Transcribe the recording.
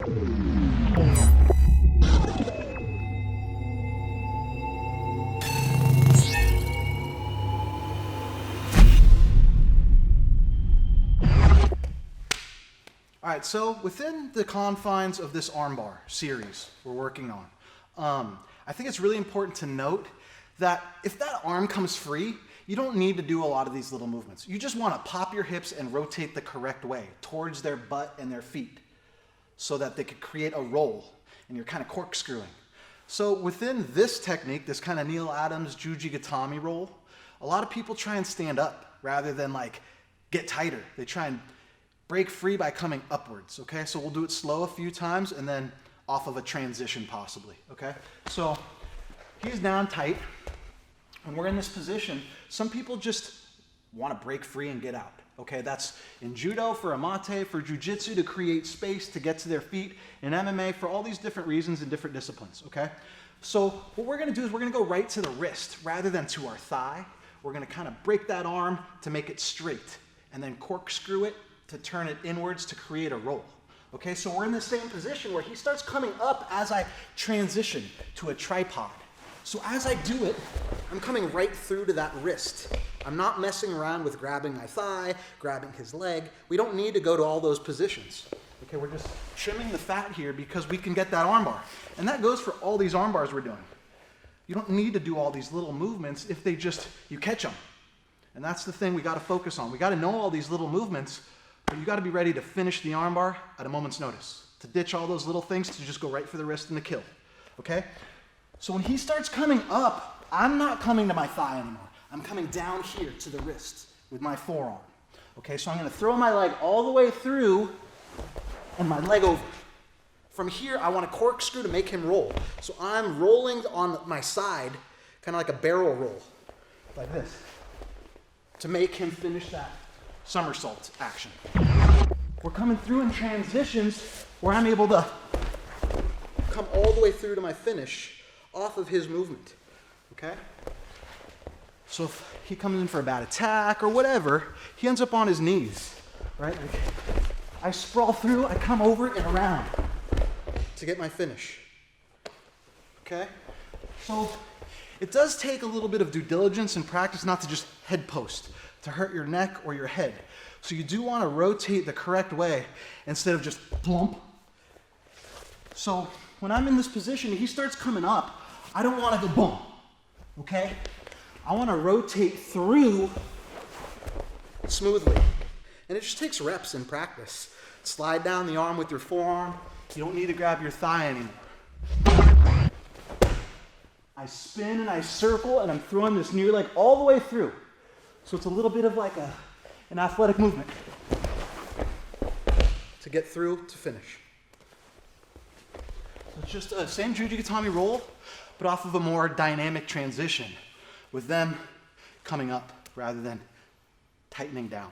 All right, so within the confines of this armbar series we're working on, I think it's really important to note that if that arm comes free, you don't need to do a lot of these little movements. You just want to pop your hips and rotate the correct way towards their butt and their feet so that they could create a roll, and you're kind of corkscrewing. So within this technique, this kind of Neil Adams Jujigatami roll, a lot of people try and stand up rather than like get tighter. They try and break free by coming upwards, okay? So we'll do it slow a few times and then off of a transition possibly, okay? So he's down tight. When we're in this position, some people just want to break free and get out, okay? That's in judo, for amate, for jiu-jitsu, to create space to get to their feet, in MMA, for all these different reasons in different disciplines, okay? So what we're going to do is we're going to go right to the wrist rather than to our thigh. We're going to kind of break that arm to make it straight and then corkscrew it to turn it inwards to create a roll. Okay, so we're in the same position where he starts coming up as I transition to a tripod. So as I do it, I'm coming right through to that wrist. I'm not messing around with grabbing my thigh, grabbing his leg. We don't need to go to all those positions. Okay, we're just trimming the fat here because we can get that armbar. And that goes for all these arm bars we're doing. You don't need to do all these little movements if you catch them. And that's the thing we got to focus on. We got to know all these little movements, but you got to be ready to finish the armbar at a moment's notice. To ditch all those little things, to just go right for the wrist and the kill. Okay? So when he starts coming up, I'm not coming to my thigh anymore. I'm coming down here to the wrist with my forearm. Okay, so I'm going to throw my leg all the way through and my leg over. From here, I want to corkscrew to make him roll. So I'm rolling on my side, kind of like a barrel roll, like this, to make him finish that somersault action. We're coming through in transitions where I'm able to come all the way through to my finish off of his movement, okay? So if he comes in for a bad attack or whatever, he ends up on his knees, right? I sprawl through, I come over and around to get my finish, okay? So it does take a little bit of due diligence and practice not to just head post, to hurt your neck or your head. So you do want to rotate the correct way instead of just plump. So when I'm in this position, he starts coming up, I don't want to go boom, okay? I want to rotate through smoothly. And it just takes reps and practice. Slide down the arm with your forearm. You don't need to grab your thigh anymore. I spin and I circle and I'm throwing this near leg all the way through. So it's a little bit of like an athletic movement to get through to finish. So it's just the same Jujigatami roll, but off of a more dynamic transition with them coming up rather than tightening down.